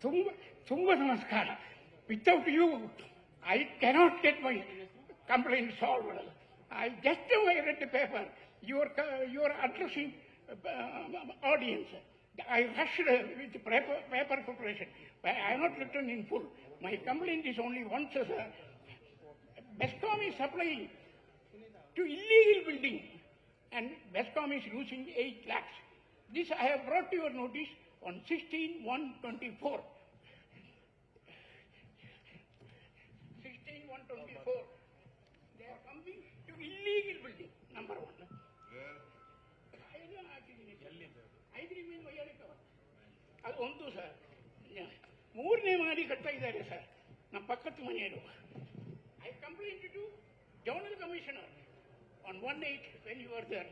ತುಂಬಾ ನಮಸ್ಕಾರ. Without you, I cannot get my complaint solved. I just read the paper. You are addressing audience. I rushed with paper preparation. But I have not written in full. My complaint is only once, sir. Bescom is supplying to illegal building, and Bescom is losing 8 lakhs. This I have brought to your notice on 16/1/24. 16/1/24. They are coming to illegal building, number 1. ಅದು ಒಂದು sir. 3ನೇ ಮಾಡಿ ಕಟ್ತಾ ಇದ್ದಾರೆ sir, ನಮ್ಮ ಪಕ್ಕದ ಮನೆಯವರು. I complained to Journal Commissioner on 1/8 when you were there.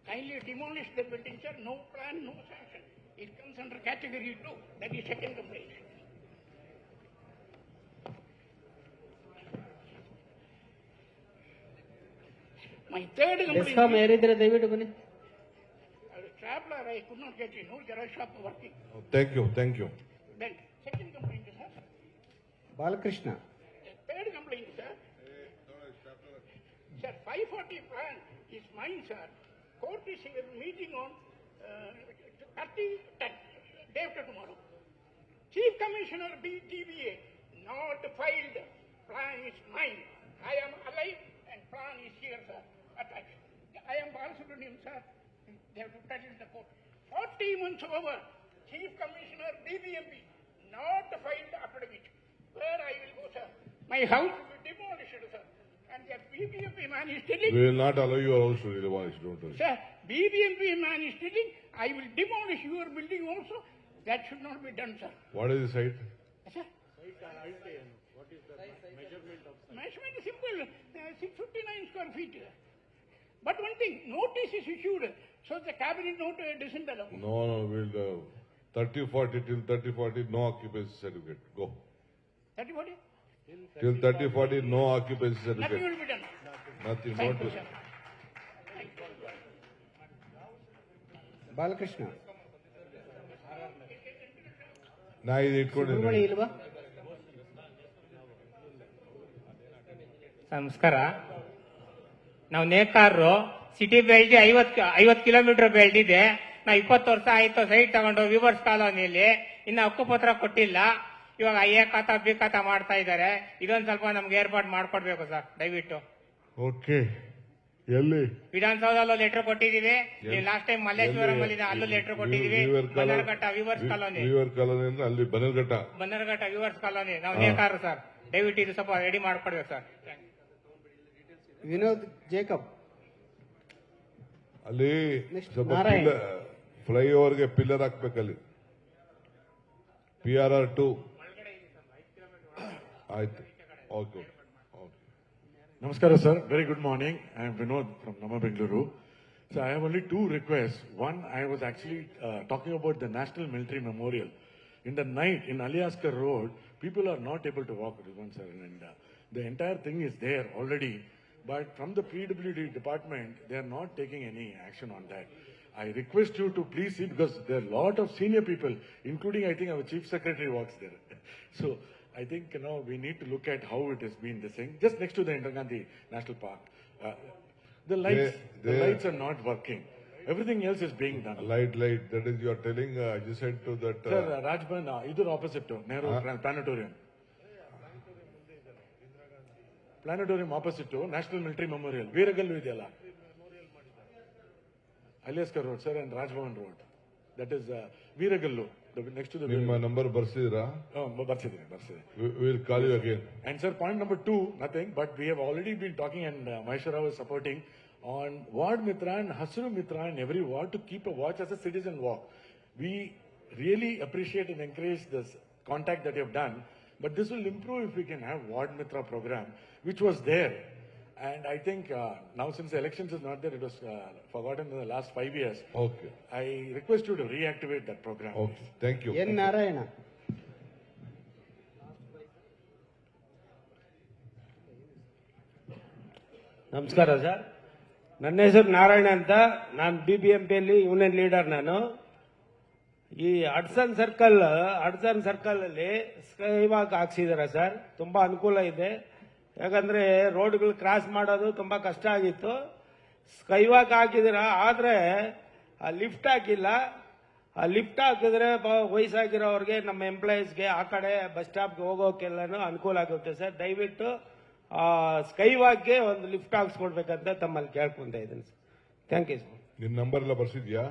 Kindly demolish the building, sir. No plan, no sanction. It comes under category 2. That is second complaint. My third complaint. Bescom ಏರಿದ್ರೆ ದಯವಿಟ್ಟು ಬನ್ನಿ. Traveler, I could not get in. No Xerox shop working. Oh, thank you. Then second complaint, sir. Balakrishna. Third complaint, sir. Sir, 540 plan is mine, sir. Court is meeting on 30/10, day after tomorrow. Chief Commissioner DBA not filed. Plan is mine. I am alive and plan is here, sir. Attached. I am Balasubramaniam, sir. They have to touch the court. 40 months over. Chief Commissioner DBMP not filed affidavit. Where I will go, sir? My house will be demolished, sir. And the BBMP man is telling... We will not allow your house to be demolished, don't worry. Sir, BBMP man is telling, I will demolish your building also. That should not be done, sir. What is the site? Sir? What is the measurement of site? Measurement is simple, 659 square feet. But one thing, notice is issued, so the cabinet note doesn't allow. No, we'll 30/40 till 30/40 no occupancy certificate. Go. 30/40? Till 30/40 no occupancy Nothing certificate. will be done. Nothing. Thank you, Not sir. Balakrishna. ನಾ ಇದು ಇಟ್ಕೊಂಡಿದ್ದೀನಿ. ಸುಬ್ರಹ್ಮಣ್ಯ ಇಲ್ವಾ? ನಮಸ್ಕಾರ. ನಾವು ನೇಕಾರರು city belt 50 kilometre belt ಇದೆ. ನಾವು 20 ವರ್ಷ ಆಯ್ತು ಸೈಟ್ ತಗೊಂಡು ವಿವರ್ಸ್ ಕಾಲೋನಿಯಲ್ಲಿ. ಇನ್ನು ಹಕ್ಕುಪತ್ರ ಕೊಟ್ಟಿಲ್ಲ. ಇವಾಗ ಎ ಖಾತಾ ಬಿ ಖಾತಾ ಮಾಡ್ತಾ ಇದ್ದಾರೆ. ಇದೊಂದು ಸ್ವಲ್ಪ ನಮ್ಗೆ ಏರ್ಪಾಡು ಮಾಡ್ಕೊಡ್ಬೇಕು ಸರ್, ದಯವಿಟ್ಟು. ಓಕೆ. ಎಲ್ಲಿ? ವಿಧಾನಸೌಧಲ್ಲೂ ಲೆಟರ್ ಕೊಟ್ಟಿದೀವಿ. ಲಾಸ್ಟ್ ಟೈಮ್ ಮಲ್ಲೇಶ್ವರಂ ಅಲ್ಲಿ ಅಲ್ಲೂ ಲೆಟರ್ ಕೊಟ್ಟಿದೀವಿ. Bannerghatta weavers colony. ಅಲ್ಲಿ ಬನ್ನರ್ಘಟ್ಟ ವಿವರ್ಸ್ ಕಾಲೋನಿ. ನಾವು ನೇಕಾರರು ಸರ್, ದಯವಿಟ್ಟು ಇದು ಸ್ವಲ್ಪ ರೆಡಿ ಮಾಡ್ಕೊಡ್ಬೇಕು ಸರ್. ವಿನೋದ್ ಜೇಕಬ್. ಅಲ್ಲಿ ಸ್ವಲ್ಪ ನಾರಾಯಣ್. ಫ್ಲೈಓವರ್ಗೆ ಪಿಲ್ಲರ್ ಹಾಕ್ಬೇಕಲ್ಲಿ. PRR 2 ಆಯ್ತು. Okay. Namaskara, sir. Very good morning. I am Vinod from Nama Bengaluru. So I have only 2 requests. One, I was actually talking about the National Military Memorial. In the night, in Aliaskar Road, people are not able to walk, sir. And the entire thing is there already. But from the PWD department, they are not taking any action on that. I request you to please see, because there are a lot of senior people, including I think our Chief Secretary works there. So I think we need to look at how it has been this thing. Just next to the Indira Gandhi National Park, the lights are not working. Everything else is being done. Light. That is, you are telling. I just said to that. Sir, Rajban, either opposite to Nehru Planetarium. Planetarium opposite to National Military Memorial. Veeragallu ideyalla. Aliaskar Road, sir, and Rajbhavan Road. That is Veeragallu. Next to the ನಿಮ್ಮ number ಬರ್ಸಿದ್ರಾ? ಬರ್ಸಿದೆ. We will call you again. And sir, point number 2, nothing, but we have already been talking, and Maheshwara was supporting on Ward Mitra and Hasru Mitra in every ward to keep a watch as a citizen walk. We really appreciate and encourage this contact that you have done, but this will improve if we can have Ward Mitra program, which was there. And I think now since the elections is not there, it was forgotten in the last 5 years. Okay. I request you to reactivate that program. Okay. Thank you. N Narayana. ನಮಸ್ಕಾರ sir, ನನ್ನ ಹೆಸರು ನಾರಾಯಣ ಅಂತ. ನಾನು BBMPಯಲ್ಲಿ union leader. ನಾನು ಈ Hudson circle ಅಲ್ಲಿ sky walk ಹಾಕ್ಸಿದಾರೆ sir. ತುಂಬಾ ಅನುಕೂಲ ಇದೆ. ಯಾಕಂದ್ರೆ ರೋಡ್ಗಳು ಕ್ರಾಸ್ ಮಾಡೋದು ತುಂಬಾ ಕಷ್ಟ ಆಗಿತ್ತು. ಸ್ಕೈ ವಾಕ್ ಹಾಕಿದಿರ, ಆದ್ರೆ ಆ ಲಿಫ್ಟ್ ಹಾಕಿಲ್ಲ. ಆ ಲಿಫ್ಟ್ ಹಾಕಿದ್ರೆ ವಯಸ್ಸಾಗಿರೋರಿಗೆ, ನಮ್ಮ ಎಂಪ್ಲಾಯೀಸ್ಗೆ ಆ ಕಡೆ ಬಸ್ ಸ್ಟಾಪ್ಗೆ ಹೋಗೋಕೆಲ್ಲನೂ ಅನುಕೂಲ ಆಗುತ್ತೆ ಸರ್. ದಯವಿಟ್ಟು ಸ್ಕೈ ವಾಕ್ಗೆ ಒಂದು ಲಿಫ್ಟ್ ಹಾಕ್ಸ್ಕೊಡ್ಬೇಕಂತ ತಮ್ಮಲ್ಲಿ ಕೇಳ್ಕೊಂತ ಇದ್ದೀನಿ ಸರ್. Thank you sir. ನಿನ್ ನಂಬರ್ ಎಲ್ಲ ಬರ್ಸಿದ್ಯಾ?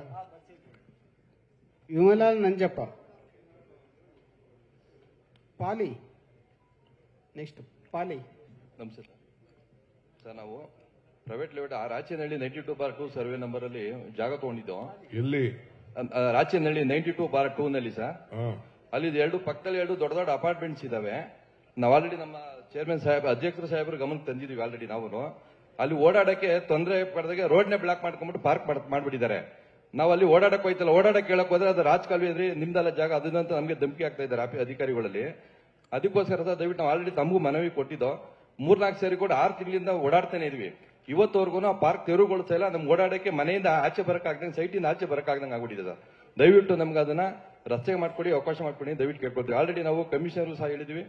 ವಿಮಲಾಲ್ ನಂಜಪ್ಪ. ಪಾಲಿ. ನೆಕ್ಸ್ಟ್ ಪಾಲಿ. ನಮಸ್ತೆ ಸರ್. ನಾವು private limited Rachenahalli 92/2 survey number ಅಲ್ಲಿ ಜಾಗ ತಗೊಂಡಿದ್ದು. ಎಲ್ಲಿ? ರಾಚೇನಹಳ್ಳಿ 92/2 ನಲ್ಲಿ ಸರ್. ಅಲ್ಲಿ ಪಕ್ಕದಲ್ಲಿ 2 ದೊಡ್ಡ ದೊಡ್ಡ ಅಪಾರ್ಟ್ಮೆಂಟ್ಸ್ ಇದಾವೆ. ನಾವು ಆಲ್ರೆಡಿ ನಮ್ಮ ಚೇರ್ಮನ್ ಸಾಹೇಬ್, ಅಧ್ಯಕ್ಷರ ಸಾಹೇಬ್ರ ಗಮನಕ್ಕೆ ತಂದಿದೀವಿ ಆಲ್ರೆಡಿ. ನಾವು ಅಲ್ಲಿ ಓಡಾಡಕ್ಕೆ ತೊಂದರೆ ಪಡೆದಾಗ ರೋಡ್ನೇ ಬ್ಲಾಕ್ ಮಾಡ್ಕೊಂಡ್ಬಿಟ್ಟು ಪಾರ್ಕ್ ಮಾಡ್ಬಿಟ್ಟಿದ್ದಾರೆ. ನಾವು ಅಲ್ಲಿ ಓಡಾಡಕ್ಕೆ ಹೋಯ್ತಲ್ಲ, ಓಡಾಡಕ್ಕೆ ಕೇಳಕ್ ಹೋದ್ರೆ ಅದು ರಾಜಕಾಲುವೆ ಇದ್ರಿ ನಿಮ್ದೆಲ್ಲ ಜಾಗ ಅದನ್ನಂತ ನಮಗೆ ಧಮಕಿ ಆಗ್ತಾ ಇದ್ದಾರೆ ಅಧಿಕಾರಿಗಳಲ್ಲಿ. ಅದಕ್ಕೋಸ್ಕರ ದಯವಿಟ್ಟು ನಾವು ಆಲ್ರೆಡಿ ತಮಗೂ ಮನವಿ ಕೊಟ್ಟಿದ್ದೋ. 3-4 ಸೇರಿ ಕೂಡ 6 ತಿಂಗಳಿಂದ ಓಡಾಡ್ತಾನೆ ಇದೀವಿ. ಇವತ್ತವರೆಗೂ ಆ ಪಾರ್ಕ್ ತೆರವುಗೊಳಿಸ್ತಾ ಇಲ್ಲ. ನಮ್ಗೆ ಓಡಾಡಕ್ಕೆ ಮನೆಯಿಂದ ಆಚೆ ಬರಕ್ಕಾಗ್ದಂಗೆ, ಸೈಟಿಂದ ಆಚೆ ಬರಕ್ಕಾಗ್ದಂಗೆ ಆಗ್ಬಿಟ್ಟಿದೆ. ದಯವಿಟ್ಟು ನಮ್ಗೆ ಅದನ್ನ ರಸ್ತೆ ಮಾಡ್ಕೊಡಿ, ಅವಕಾಶ ಮಾಡ್ಕೊಡಿ ದಯವಿಟ್ಟು ಕೇಳ್ಕೊಳ್ತೀವಿ. ಆಲ್ರೆಡಿ ನಾವು ಕಮಿಷನರ್ ಸಹ ಹೇಳಿದ್ವಿ,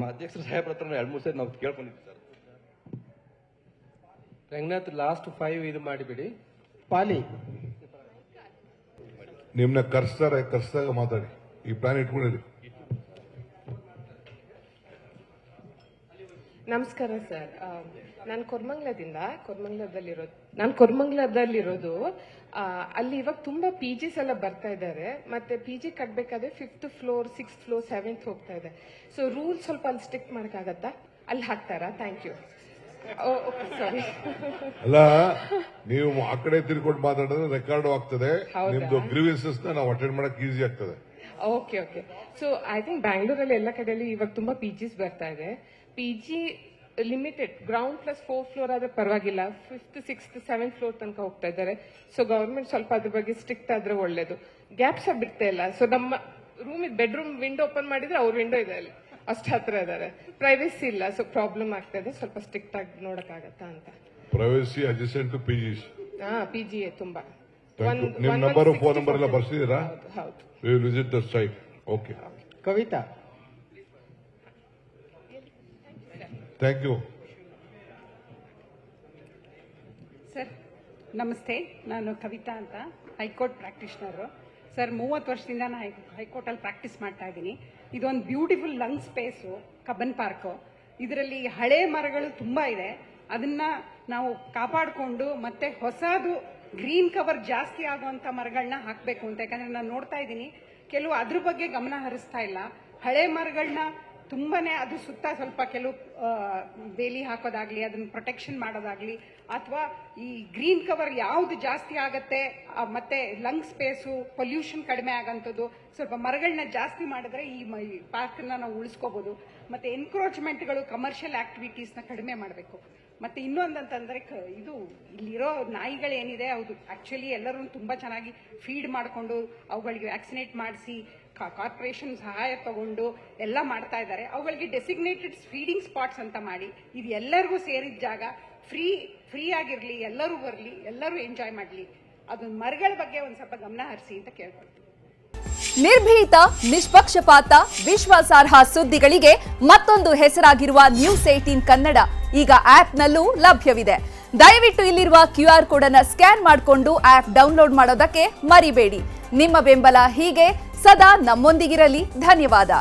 ಅಧ್ಯಕ್ಷರ ಸಾಹೇಬ್ರ ಹತ್ರ 2-3 ಸೇರಿ ನಾವು ಕೇಳ್ಕೊಂಡಿದ್ವಿ ಸರ್. ರಂಗನಾಥ್ ಲಾಸ್ಟ್ 5 ಇದು ಮಾಡಿಬಿಡಿ. ಪಾಲಿ. ನಿಮ್ನ ಕರ್ಸ್ದಾಗ ಮಾತಾಡಿ. ಈ ಪ್ಲಾನ್ ಇಟ್ಕೊಂಡಿರಿ. ನಮಸ್ಕಾರ ಸರ್. ನಾನು ಕೊರ್ಮಂಗ್ಲದಲ್ಲಿರೋದು. ಅಲ್ಲಿ ಇವಾಗ ತುಂಬಾ PGs ಎಲ್ಲ ಬರ್ತಾ ಇದ್ದಾರೆ. ಮತ್ತೆ PG ಕಟ್ಬೇಕಾದ್ರೆ 5th floor, 6th floor, 7th ಹೋಗ್ತಾ ಇದೆ. ಸೊ ರೂಲ್ ಸ್ವಲ್ಪ ಅಲ್ಲಿ ಸ್ಟ್ರಿಕ್ಟ್ ಮಾಡಕ್ಕಾಗತ್ತಾ? ಅಲ್ಲಿ ಹಾಕ್ತಾರಾ? Thank you. ಸಾರಿ. ಅಲ್ಲ, ನೀವು ಆ ಕಡೆ ತಿರ್ಕೊಂಡು ಮಾತಾಡಿದ್ರೆ ರೆಕಾರ್ಡ್ ಆಗ್ತದೆ. ನಿಮ್ದು ಗ್ರೀವೆನ್ಸಸ್ ನಾವು ಅಟೆಂಡ್ ಮಾಡಕ್ ಈಸಿ ಆಗ್ತದೆ. ಓಕೆ. ಸೊ ಐ ಥಿಂಕ್ ಬ್ಯಾಂಗ್ಳೂರಲ್ಲಿ ಎಲ್ಲ ಕಡೆಯಲ್ಲಿ ಇವಾಗ ತುಂಬಾ PGs ಬರ್ತಾ ಇದೆ. PG limited ground plus 4 floor ಆದ್ರೆ ಪರವಾಗಿಲ್ಲ. 5th, 6th, 7th ಫ್ಲೋರ್ ತನಕ ಹೋಗ್ತಾ ಇದ್ದಾರೆ. ಸೊ ಗವರ್ಮೆಂಟ್ ಸ್ವಲ್ಪ ಅದ್ರ ಬಗ್ಗೆ ಸ್ಟ್ರಿಕ್ಟ್ ಆದ್ರೆ ಒಳ್ಳೇದು. ಗ್ಯಾಪ್ಸ್ ಬಿಡ್ತಾ ಇಲ್ಲ. ಸೊ ನಮ್ಮ ಬೆಡ್ರೂಮ್ ವಿಂಡೋ ಓಪನ್ ಮಾಡಿದ್ರೆ ಅವ್ರ ವಿಂಡೋ ಇದೆ ಅಲ್ಲಿ, ಅಷ್ಟು ಹತ್ರ ಇದ್ದಾರೆ. ಪ್ರೈವೇಸಿ ಇಲ್ಲ. ಸೊ ಪ್ರಾಬ್ಲಮ್ ಆಗ್ತಾ ಇದೆ. ಸ್ವಲ್ಪ ಸ್ಟ್ರಿಕ್ಟ್ ಆಗಿ ನೋಡಕ್ಕಾಗತ್ತಾ ಅಂತ. Privacy adjacent to PGs. PGA ತುಂಬಾ. ನಿಮ್ಮ ನಂಬರ್, ಫೋನ್ ನಂಬರ್ ಎಲ್ಲ ಬರ್ಸಿದ್ದೀರಾ? ಹೌದು. We will visit the site. Okay. Kavitha. Thank you. Sir ನಮಸ್ತೆ. ನಾನು ಕವಿತಾ ಅಂತ, ಹೈಕೋರ್ಟ್ ಪ್ರಾಕ್ಟೀಷನರು. ಸರ್ 30 ವರ್ಷದಿಂದ ನಾನು ಹೈಕೋರ್ಟಲ್ಲಿ ಪ್ರಾಕ್ಟೀಸ್ ಮಾಡ್ತಾ ಇದ್ದೀನಿ. ಇದೊಂದು beautiful lung space, Cubbon park. ಇದರಲ್ಲಿ ಹಳೆ ಮರಗಳು ತುಂಬ ಇದೆ. ಅದನ್ನ ನಾವು ಕಾಪಾಡಿಕೊಂಡು ಮತ್ತೆ ಹೊಸದು ಗ್ರೀನ್ ಕವರ್ ಜಾಸ್ತಿ ಆಗುವಂಥ ಮರಗಳನ್ನ ಹಾಕಬೇಕು ಅಂತ. ಯಾಕಂದ್ರೆ ನಾನು ನೋಡ್ತಾ ಇದ್ದೀನಿ ಕೆಲವು ಅದ್ರ ಬಗ್ಗೆ ಗಮನ ಹರಿಸ್ತಾ ಇಲ್ಲ. ಹಳೆ ಮರಗಳನ್ನ ತುಂಬಾನೇ ಅದು ಸುತ್ತ ಸ್ವಲ್ಪ ಕೆಲವು ಬೇಲಿ ಹಾಕೋದಾಗ್ಲಿ, ಅದನ್ನ ಪ್ರೊಟೆಕ್ಷನ್ ಮಾಡೋದಾಗ್ಲಿ, ಅಥವಾ ಈ ಗ್ರೀನ್ ಕವರ್ ಯಾವ್ದು ಜಾಸ್ತಿ ಆಗತ್ತೆ ಮತ್ತೆ ಲಂಗ್ ಸ್ಪೇಸು, ಪೊಲ್ಯೂಷನ್ ಕಡಿಮೆ ಆಗಂಥದ್ದು, ಸ್ವಲ್ಪ ಮರಗಳನ್ನ ಜಾಸ್ತಿ ಮಾಡಿದ್ರೆ ಈ ಪಾರ್ಕ್ನ ನಾವು ಉಳಿಸ್ಕೋಬಹುದು. ಮತ್ತೆ ಎನ್ಕ್ರೋಚ್ಮೆಂಟ್ಗಳು, ಕಮರ್ಷಿಯಲ್ ಆಕ್ಟಿವಿಟೀಸ್ನ ಕಡಿಮೆ ಮಾಡಬೇಕು. ಮತ್ತೆ ಇನ್ನೊಂದಂತಂದ್ರೆ ಇದು ಇಲ್ಲಿರೋ ನಾಯಿಗಳೇನಿದೆ, ಹೌದು ಆಕ್ಚುಲಿ ಎಲ್ಲರೂ ತುಂಬಾ ಚೆನ್ನಾಗಿ ಫೀಡ್ ಮಾಡಿಕೊಂಡು ಅವುಗಳಿಗೆ ವ್ಯಾಕ್ಸಿನೇಟ್ ಮಾಡಿಸಿ ಕಾರ್ಪೊರೇಷನ್ ಸಹಾಯ ತಗೊಂಡು ಎಲ್ಲ ಮಾಡ್ತಾ ಇದ್ದಾರೆ. ಅವುಗಳಿಗೆ ಡೆಸಿಗ್ನೇಟೆಡ್ ಫೀಡಿಂಗ್ ಸ್ಪಾಟ್ಸ್ ಅಂತ ಮಾಡಿ, ಇದು ಎಲ್ಲರಿಗೂ ಸೇರಿದ ಜಾಗ, ಫ್ರೀ ಆಗಿರ್ಲಿ, ಎಲ್ಲರೂ ಬರಲಿ, ಎಲ್ಲರೂ ಎಂಜಾಯ್ ಮಾಡಲಿ. ಅದು ಮರಗಳ ಬಗ್ಗೆ ಒಂದು ಸ್ವಲ್ಪ ಗಮನ ಹರಿಸಿ ಅಂತ ಕೇಳ್ಕೊಳ್ತೀವಿ. ನಿರ್ಭೀತ, ನಿಷ್ಪಕ್ಷಪಾತ, ವಿಶ್ವಾಸಾರ್ಹ ಸುದ್ದಿಗಳಿಗೆ ಮತ್ತೊಂದು ಹೆಸರಾಗಿರುವ ನ್ಯೂಸ್ 18 ಕನ್ನಡ ಈಗ ಆಪ್ನಲ್ಲೂ ಲಭ್ಯವಿದೆ. ದಯವಿಟ್ಟು ಇಲ್ಲಿರುವ QR ಕೋಡ್ ಅನ್ನು ಸ್ಕ್ಯಾನ್ ಮಾಡಿಕೊಂಡು ಆಪ್ ಡೌನ್ಲೋಡ್ ಮಾಡೋದಕ್ಕೆ ಮರಿಬೇಡಿ. ನಿಮ್ಮ ಬೆಂಬಲ ಹೀಗೆ ಸದಾ ನಮ್ಮೊಂದಿಗಿರಲಿ. ಧನ್ಯವಾದ.